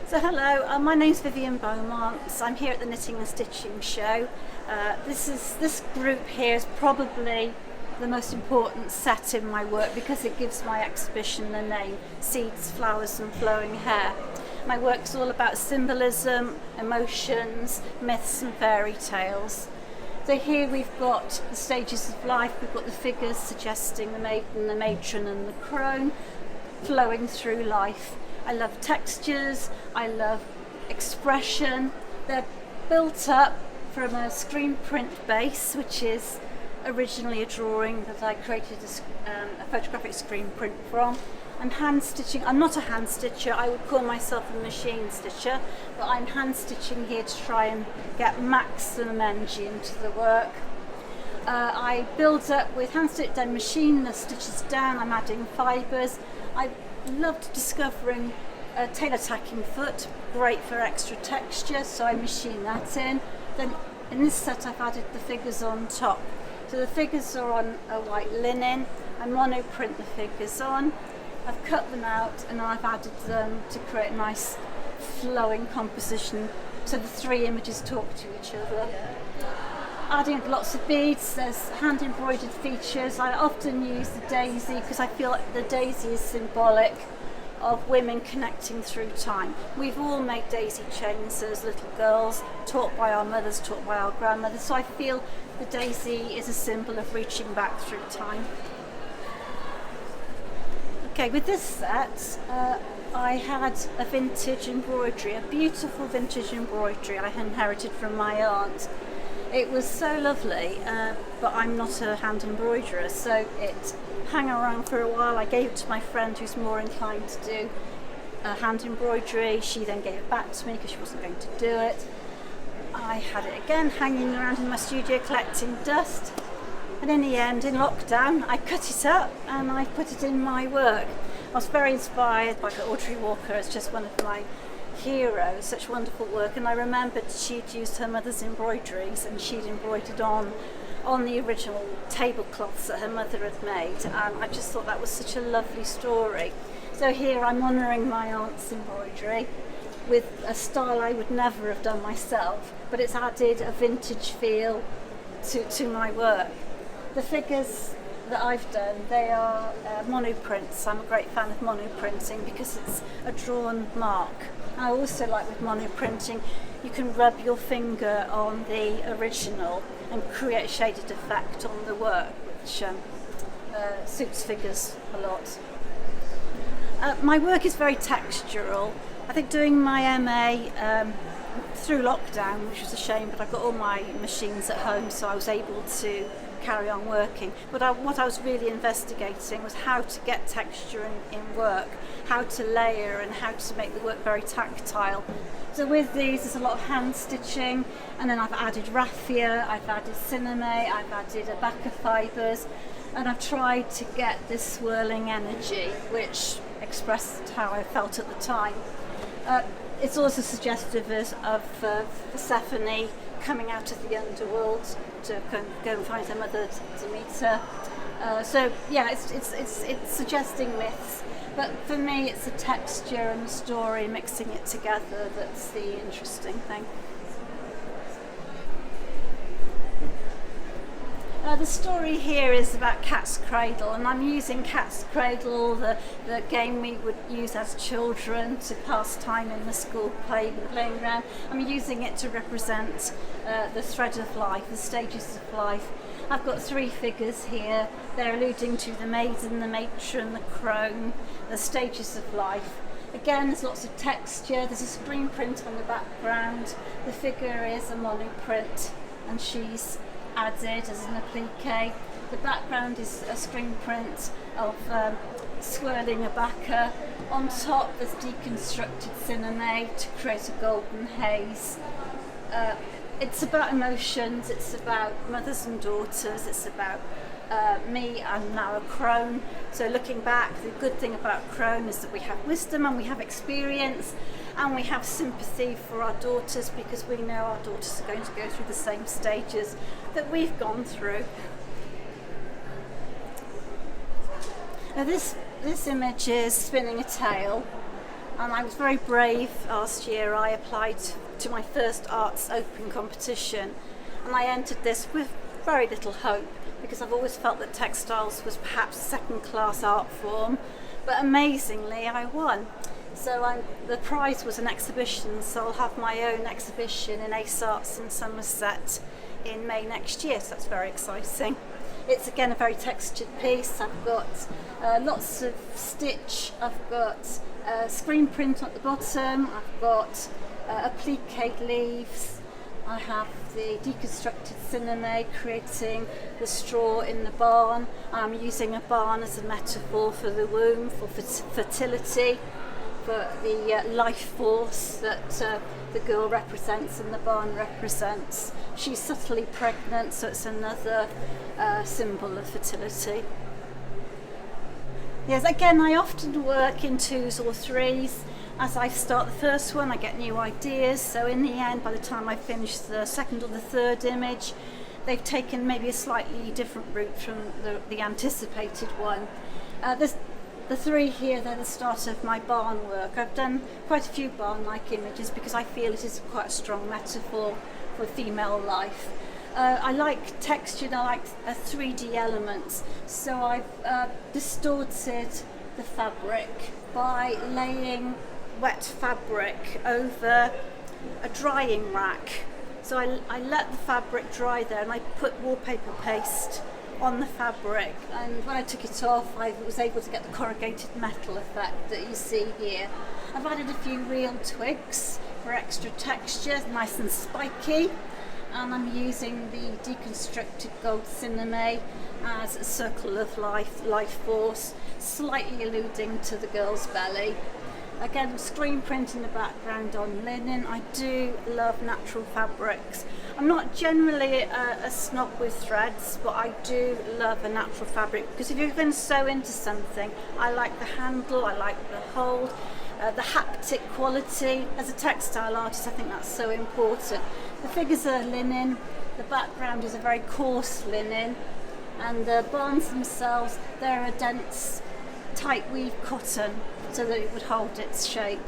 So hello, my name's Vivienne Beaumont. I'm here at the Knitting and Stitching Show. This group here is probably the most important set in my work because it gives my exhibition the name Seeds, Flowers and Flowing Hair. My work's all about symbolism, emotions, myths and fairy tales. So here we've got the stages of life, we've got the figures suggesting the maiden, the matron and the crone flowing through life. I love textures, I love expression. They're built up from a screen print base, which is originally a drawing that I created a photographic screen print from. I'm hand stitching. I'm not a hand stitcher, I would call myself a machine stitcher, but I'm hand stitching here to try and get maximum energy into the work. I build up with hand stitch, then machine the stitches down, I'm adding fibres. I loved discovering a tailor tacking foot, great for extra texture, so I machine that in. Then in this set I've added the figures on top. So the figures are on a white linen, I monoprint the figures on, I've cut them out and I've added them to create a nice flowing composition so the three images talk to each other. Adding lots of beads, there's hand embroidered features. I often use the daisy because I feel like the daisy is symbolic of women connecting through time. We've all made daisy chains as little girls, taught by our mothers, taught by our grandmothers, so I feel the daisy is a symbol of reaching back through time. Okay, with this set, I had a vintage embroidery, a beautiful vintage embroidery I inherited from my aunt. It was so lovely, but I'm not a hand embroiderer, so it hung around for a while. I gave it to my friend who's more inclined to do hand embroidery. She then gave it back to me because she wasn't going to do it. I had it again hanging around in my studio collecting dust, and in the end, in lockdown, I cut it up and I put it in my work. I was very inspired by Audrey Walker as just one of my heroes, such wonderful work, and I remembered she'd used her mother's embroideries and she'd embroidered on the original tablecloths that her mother had made, and I just thought that was such a lovely story. So here I'm honouring my aunt's embroidery with a style I would never have done myself, but it's added a vintage feel to my work. The figures that I've done, they are monoprints. I'm a great fan of monoprinting because it's a drawn mark. I also like with monoprinting, you can rub your finger on the original and create a shaded effect on the work, which suits figures a lot. My work is very textural. I think doing my MA through lockdown, which was a shame, but I've got all my machines at home, so I was able to carry on working. But what I was really investigating was how to get texture in work, how to layer and how to make the work very tactile. So with these there's a lot of hand stitching, and then I've added raffia, I've added cineme, I've added abaca fibres, and I've tried to get this swirling energy which expressed how I felt at the time. It's also suggestive of Persephone coming out of the underworld to go and find her mother to meet her. So yeah, it's suggesting myths, but for me it's the texture and the story, mixing it together, that's the interesting thing. The story here is about Cat's Cradle, and I'm using Cat's Cradle, the game we would use as children to pass time in the school playground. I'm using it to represent the thread of life, the stages of life. I've got three figures here. They're alluding to the maiden, the matron, the crone, the stages of life. Again, there's lots of texture. There's a screen print on the background. The figure is a monoprint, and she's added as an applique. The background is a screen print of swirling abaca. On top there's deconstructed cineme to create a golden haze. It's about emotions, it's about mothers and daughters, it's about me and now a crone. So looking back, the good thing about crone is that we have wisdom and we have experience and we have sympathy for our daughters because we know our daughters are going to go through the same stages that we've gone through. Now this image is spinning a tale. And I was very brave last year. I applied to my first Arts Open competition, and I entered this with very little hope, because I've always felt that textiles was perhaps a second-class art form, but amazingly I won. So the prize was an exhibition, so I'll have my own exhibition in Ace Arts in Somerset in May next year, so that's very exciting. It's again a very textured piece. I've got lots of stitch, I've got screen print at the bottom, I've got applique leaves, I have the deconstructed cinema creating the straw in the barn. I'm using a barn as a metaphor for the womb, for fertility, for the life force that the girl represents and the barn represents. She's subtly pregnant, so it's another symbol of fertility. Yes, again, I often work in 2s or 3s. As I start the first one, I get new ideas, so in the end, by the time I finish the second or the third image, they've taken maybe a slightly different route from the anticipated one. There's the 3 here, they're the start of my barn work. I've done quite a few barn-like images because I feel it is quite a strong metaphor for female life. I like texture and I like 3D elements, so I've distorted the fabric by laying wet fabric over a drying rack. So I let the fabric dry there and I put wallpaper paste on the fabric, and when I took it off I was able to get the corrugated metal effect that you see here. I've added a few real twigs for extra texture, nice and spiky, and I'm using the deconstructed gold cinema as a circle of life force, slightly alluding to the girl's belly. Again, screen print in the background on linen. I do love natural fabrics. I'm not generally a snob with threads, but I do love a natural fabric, because if you're going to sew into something, I like the handle, I like the hold, the haptic quality. As a textile artist, I think that's so important. The figures are linen, the background is a very coarse linen, and the barns themselves, they're a dense, tight weave cotton, so that it would hold its shape.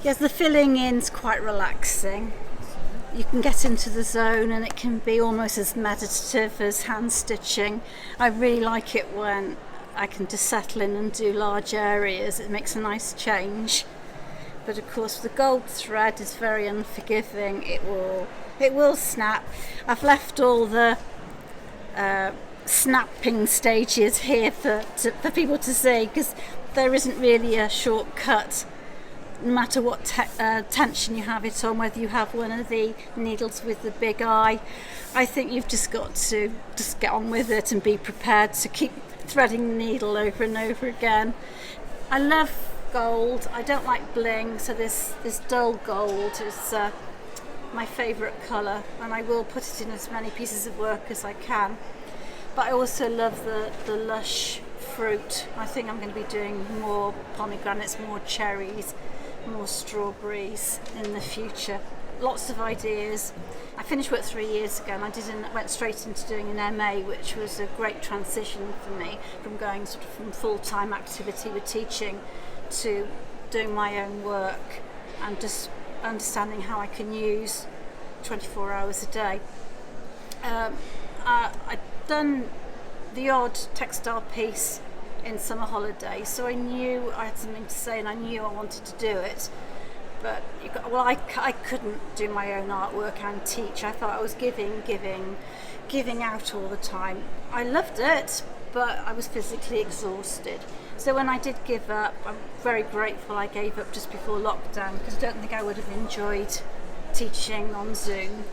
Yes, the filling in's quite relaxing. You can get into the zone and it can be almost as meditative as hand stitching. I really like it when I can just settle in and do large areas. It makes a nice change. But of course the gold thread is very unforgiving. It will snap. I've left all the snapping stages here for people to see, because there isn't really a shortcut. No matter what tension you have it on, whether you have one of the needles with the big eye, I think you've just got to just get on with it and be prepared to keep threading the needle over and over again. I love gold. I don't like bling, so this dull gold is my favourite colour, and I will put it in as many pieces of work as I can. But I also love the lush fruit. I think I'm going to be doing more pomegranates, more cherries, more strawberries in the future. Lots of ideas. I finished work 3 years ago, and I went straight into doing an MA, which was a great transition for me from going sort of from full-time activity with teaching to doing my own work and just understanding how I can use 24 hours a day. I'd done the odd textile piece in summer holidays, so I knew I had something to say and I knew I wanted to do it. But I couldn't do my own artwork and teach. I thought I was giving out all the time. I loved it, but I was physically exhausted. So when I did give up, I'm very grateful I gave up just before lockdown, because I don't think I would have enjoyed teaching on Zoom.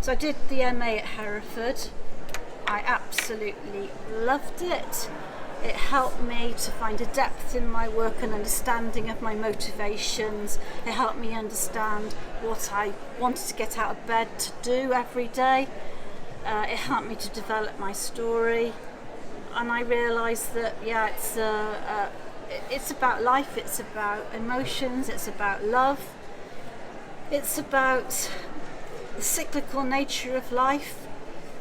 So I did the MA at Hereford. I absolutely loved it. It helped me to find a depth in my work and understanding of my motivations. It helped me understand what I wanted to get out of bed to do every day. It helped me to develop my story. and I realised that it's about life, it's about emotions, it's about love, it's about the cyclical nature of life.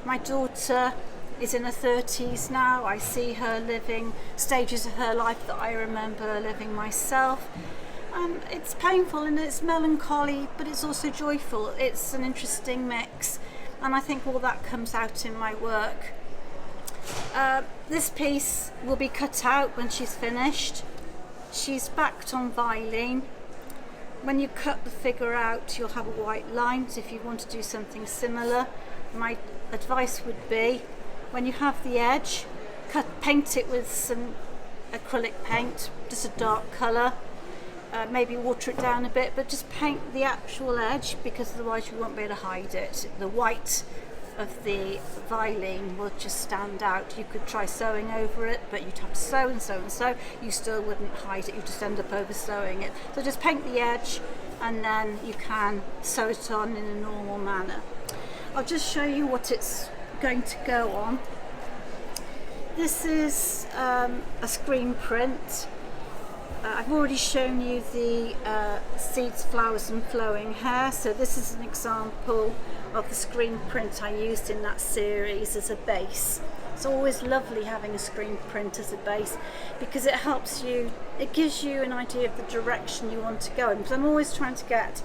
My daughter is in her 30s now. I see her living stages of her life that I remember living myself. It's painful and it's melancholy, but it's also joyful. It's an interesting mix, and I think all that comes out in my work. This piece will be cut out when she's finished. She's backed on Vilene. When you cut the figure out, you'll have a white line, so if you want to do something similar, my advice would be, when you have the edge, paint it with some acrylic paint, just a dark colour. Maybe water it down a bit, but just paint the actual edge, because otherwise you won't be able to hide it. The white of the Vilene will just stand out. You could try sewing over it, but you'd have to sew and sew and sew. You still wouldn't hide it, you just end up over sewing it. So just paint the edge, and then you can sew it on in a normal manner. I'll just show you what it's going to go on. This is a screen print. I've already shown you the seeds, flowers and flowing hair, so this is an example of the screen print I used in that series as a base. It's always lovely having a screen print as a base, because it helps you, it gives you an idea of the direction you want to go in, because I'm always trying to get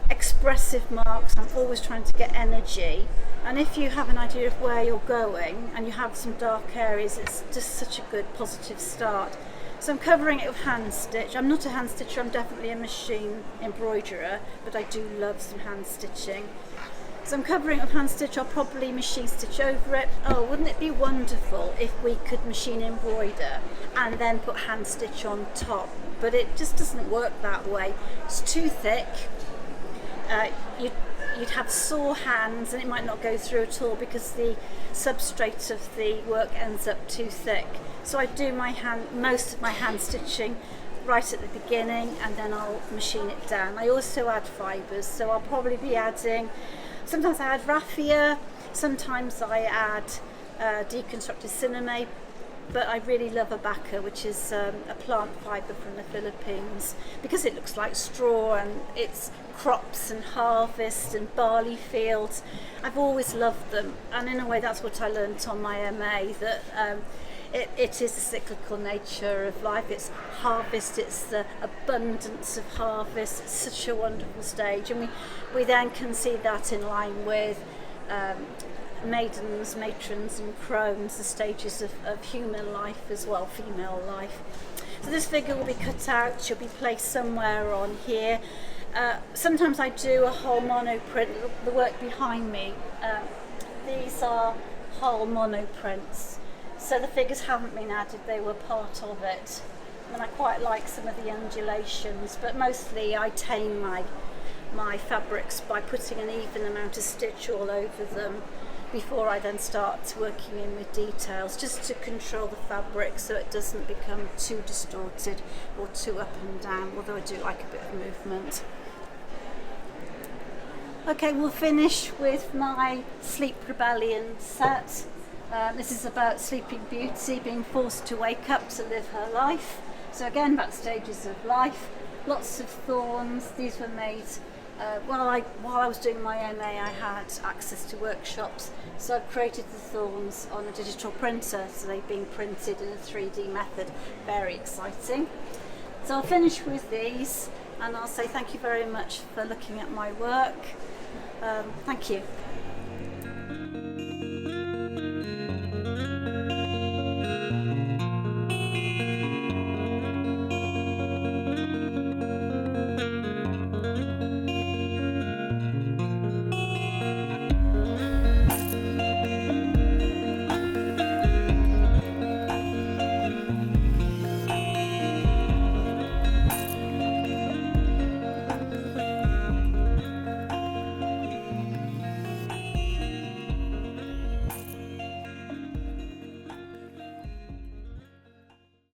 expressive marks, I'm always trying to get energy, and if you have an idea of where you're going and you have some dark areas, it's just such a good positive start. So I'm covering it with hand stitch. I'm not a hand stitcher, I'm definitely a machine embroiderer, but I do love some hand stitching. So I'm covering it with hand stitch. I'll probably machine stitch over it. Oh, wouldn't it be wonderful if we could machine embroider and then put hand stitch on top? But it just doesn't work that way. It's too thick. You'd have sore hands and it might not go through at all, because the substrate of the work ends up too thick. So I do most of my hand stitching right at the beginning, and then I'll machine it down. I also add fibres, so I'll probably be adding, sometimes I add raffia, sometimes I add deconstructed cinnamon, but I really love abaca, which is a plant fibre from the Philippines, because it looks like straw and it's crops and harvest and barley fields. I've always loved them, and in a way that's what I learnt on my MA, that it is the cyclical nature of life. It's harvest, it's the abundance of harvest. It's such a wonderful stage, and we then can see that in line with maidens, matrons and crones, the stages of human life as well, female life. So this figure will be cut out, she'll be placed somewhere on here. Sometimes I do a whole monoprint, the work behind me. These are whole monoprints. So the figures haven't been added, they were part of it. And I quite like some of the undulations, but mostly I tame my fabrics by putting an even amount of stitch all over them before I then start working in with details, just to control the fabric so it doesn't become too distorted or too up and down, although I do like a bit of movement. Okay, we'll finish with my Sleep Rebellion set. This is about Sleeping Beauty being forced to wake up to live her life. So again, about stages of life, lots of thorns. These were made while I was doing my MA. I had access to workshops, so I've created the thorns on a digital printer, so they've been printed in a 3D method. Very exciting. So I'll finish with these, and I'll say thank you very much for looking at my work. Thank you.